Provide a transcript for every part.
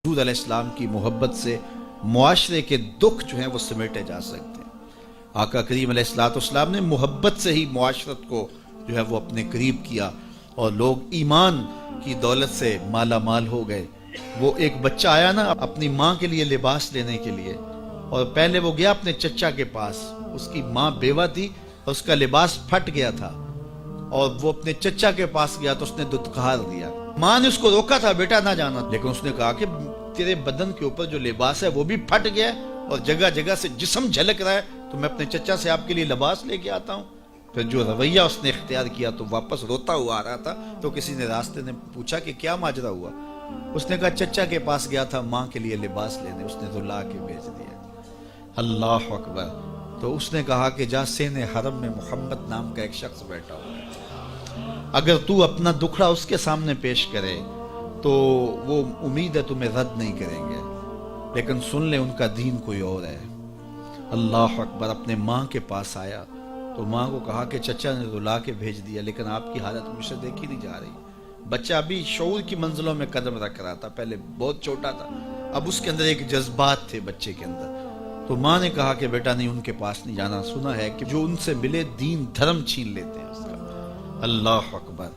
حضور علیہ السلام کی محبت سے معاشرے کے دکھ جو ہیں وہ سمیٹے جا سکتے ہیں۔ آقا کریم علیہ السلام نے محبت سے ہی معاشرت کو جو ہے وہ اپنے قریب کیا اور لوگ ایمان کی دولت سے مالا مال ہو گئے۔ وہ ایک بچہ آیا نا اپنی ماں کے لیے لباس لینے کے لیے، اور پہلے وہ گیا اپنے چچا کے پاس، اس کی ماں بیوہ تھی اور اس کا لباس پھٹ گیا تھا، اور وہ اپنے چچا کے پاس گیا تو اس نے دھتکار دیا۔ ماں نے اس کو روکا تھا بیٹا نہ جانا، لیکن اس نے کہا کہ تیرے بدن کے اوپر جو لباس ہے وہ بھی پھٹ گیا ہے اور جگہ جگہ سے جسم جھلک رہا ہے، تو میں اپنے چچا سے آپ کے لیے لباس لے کے آتا ہوں۔ پھر جو رویہ اس نے اختیار کیا تو واپس روتا ہوا آ رہا تھا، تو کسی نے راستے نے پوچھا کہ کیا ماجرا ہوا؟ اس نے کہا چچا کے پاس گیا تھا ماں کے لیے لباس لینے، اس نے تو لا کے بھیج دیا۔ اللہ اکبر۔ تو اس نے کہا کہ جا سین حرم میں محمد نام کا ایک شخص بیٹھا ہوا ہے، اگر تو اپنا دکھڑا اس کے سامنے پیش کرے تو وہ امید ہے تمہیں رد نہیں کریں گے، لیکن سن لے ان کا دین کوئی اور ہے۔ اللہ اکبر۔ اپنے ماں کے پاس آیا تو ماں کو کہا کہ چچا نے رلا کے بھیج دیا، لیکن آپ کی حالت مجھ سے دیکھی نہیں جا رہی۔ بچہ ابھی شعور کی منزلوں میں قدم رکھ رہا تھا، پہلے بہت چھوٹا تھا، اب اس کے اندر ایک جذبات تھے بچے کے اندر۔ تو ماں نے کہا کہ بیٹا نہیں، ان کے پاس نہیں جانا، سنا ہے کہ جو ان سے ملے دین دھرم چھین لیتے ہیں اس کا۔ اللہ اکبر۔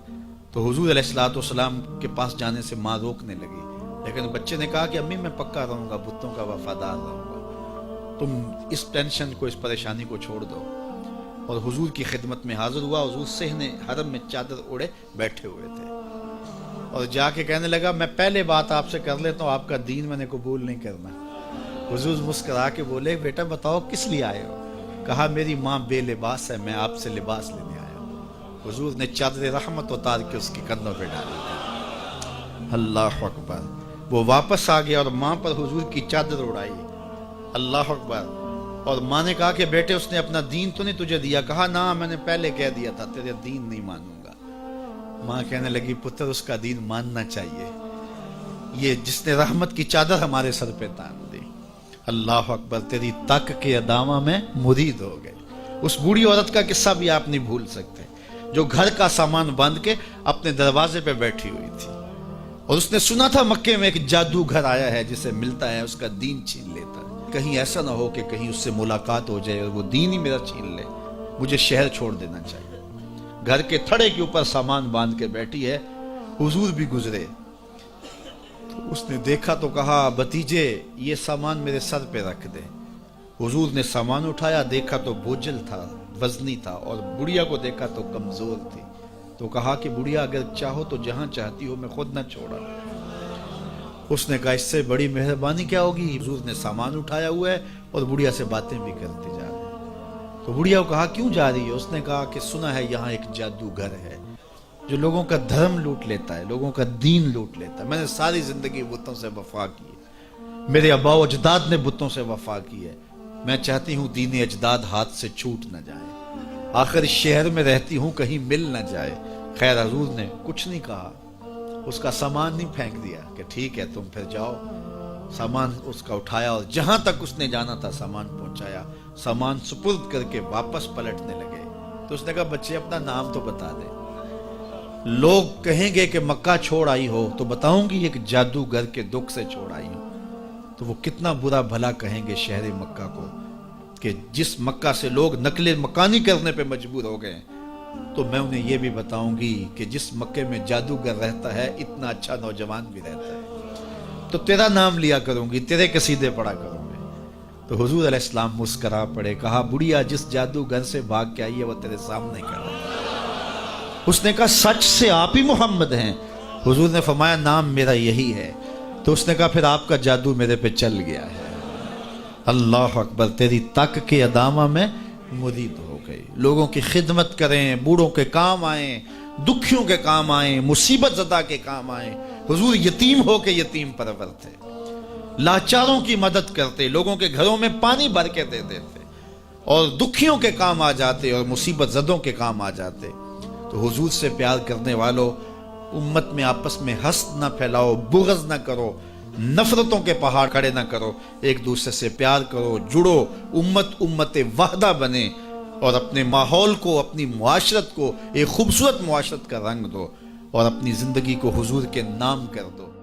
تو حضور علیہ السلام کے پاس جانے سے ماں روکنے لگی، لیکن بچے نے کہا کہ امی میں پکا رہوں گا، بتوں کا وفادار رہوں گا، تم اس ٹینشن کو، اس پریشانی کو چھوڑ دو۔ اور حضور کی خدمت میں حاضر ہوا۔ حضور صحن حرم میں چادر اوڑے بیٹھے ہوئے تھے، اور جا کے کہنے لگا میں پہلے بات آپ سے کر لیتا ہوں، آپ کا دین میں نے قبول نہیں کرنا۔ حضور مسکرا کے بولے بیٹا بتاؤ کس لیے آئے ہو؟ کہا میری ماں بے لباس ہے، میں آپ سے لباس لینے آیا ہوں۔ حضور نے چادر رحمت اتار کے اس کی کندھوں پہ ڈالی۔ اللہ اکبر۔ وہ واپس آ گیا اور ماں پر حضور کی چادر اڑائی۔ اللہ اکبر۔ اور ماں نے کہا کہ بیٹے اس نے اپنا دین تو نہیں تجھے دیا؟ کہا نہ، میں نے پہلے کہہ دیا تھا تیرے دین نہیں مانوں گا۔ ماں کہنے لگی پتر اس کا دین ماننا چاہیے، یہ جس نے رحمت کی چادر ہمارے سر پہ تان دی۔ اللہ اکبر۔ تیری تک کے ادامہ میں مرید ہو گئے۔ اس بوڑھی عورت کا قصہ بھی آپ نہیں بھول سکتے، جو گھر کا سامان باندھ کے اپنے دروازے پہ بیٹھی ہوئی تھی، اور اس نے سنا تھا مکے میں ایک جادوگر آیا ہے جسے ملتا ہے اس کا دین چھین لیتا ہے، کہیں ایسا نہ ہو کہ کہیں اس سے ملاقات ہو جائے اور وہ دین ہی میرا چھین لے، مجھے شہر چھوڑ دینا چاہیے۔ گھر کے تھڑے کے اوپر سامان باندھ کے بیٹھی ہے۔ حضور بھی گزرے تو اس نے دیکھا تو کہا بھتیجے یہ سامان میرے سر پہ رکھ دے۔ حضور نے سامان اٹھایا، دیکھا تو بوجھل تھا، وزنی تھا، اور بڑھیا کو دیکھا تو کمزور تھی، تو کہا کہ بڑھیا اگر چاہو تو جہاں چاہتی ہو میں خود نہ چھوڑا۔ اس نے کہا اس سے بڑی مہربانی کیا ہوگی؟ حضور نے سامان اٹھایا ہوا ہے اور بڑھیا سے باتیں بھی کرتے جا رہے ہیں۔ تو بڑھیا کو کہا کیوں جا رہی ہے؟ اس نے کہا کہ سنا ہے یہاں ایک جادوگر ہے جو لوگوں کا دھرم لوٹ لیتا ہے، لوگوں کا دین لوٹ لیتا ہے۔ میں نے ساری زندگی بتوں سے وفا کی ہے، میرے آباء و اجداد نے بتوں سے وفا کی ہے، میں چاہتی ہوں دین اجداد ہاتھ سے چھوٹ نہ جائے، آخر اس شہر میں رہتی ہوں کہیں مل نہ جائے۔ خیر حضور نے کچھ نہیں کہا، اس کا سامان نہیں پھینک دیا کہ ٹھیک ہے تم پھر جاؤ۔ سامان اس کا اٹھایا اور جہاں تک اس نے جانا تھا سامان پہنچایا، سامان سپرد کر کے واپس پلٹنے لگے۔ تو اس نے کہا بچے اپنا نام تو بتا دے، لوگ کہیں گے کہ مکہ چھوڑ آئی ہو تو بتاؤں گی ایک جادوگر کے دکھ سے چھوڑ آئی ہوں، تو وہ کتنا برا بھلا کہیں گے شہر مکہ کو کہ جس مکہ سے لوگ نقل مکانی کرنے پہ مجبور ہو گئے، تو میں انہیں یہ بھی بتاؤں گی کہ جس مکے میں جادوگر رہتا ہے اتنا اچھا نوجوان بھی رہتا ہے، تو تیرا نام لیا کروں گی، تیرے قصیدے پڑھا کروں گی۔ تو حضور علیہ السلام مسکرا پڑے، کہا بڑھیا جس جادوگر سے بھاگ کے آئی ہے وہ تیرے سامنے کر رہا ہے۔ اس نے کہا سچ سے آپ ہی محمد ہیں؟ حضور نے فرمایا نام میرا یہی ہے۔ تو اس نے کہا پھر آپ کا جادو میرے پہ چل گیا ہے۔ اللہ اکبر۔ تیری تک کے ادامہ میں مرید ہو گئی۔ لوگوں کی خدمت کریں، بوڑھوں کے کام آئیں، دکھیوں کے کام آئیں، مصیبت زدہ کے کام آئیں۔ حضور یتیم ہو کے یتیم پرور تھے، لاچاروں کی مدد کرتے، لوگوں کے گھروں میں پانی بھر کے دے دیتے، اور دکھیوں کے کام آ جاتے اور مصیبت زدوں کے کام آ جاتے۔ تو حضور سے پیار کرنے والوں، امت میں آپس میں حسد نہ پھیلاؤ، بغض نہ کرو، نفرتوں کے پہاڑ کھڑے نہ کرو، ایک دوسرے سے پیار کرو، جڑو، امت وحدہ بنے، اور اپنے ماحول کو، اپنی معاشرت کو ایک خوبصورت معاشرت کا رنگ دو، اور اپنی زندگی کو حضور کے نام کر دو۔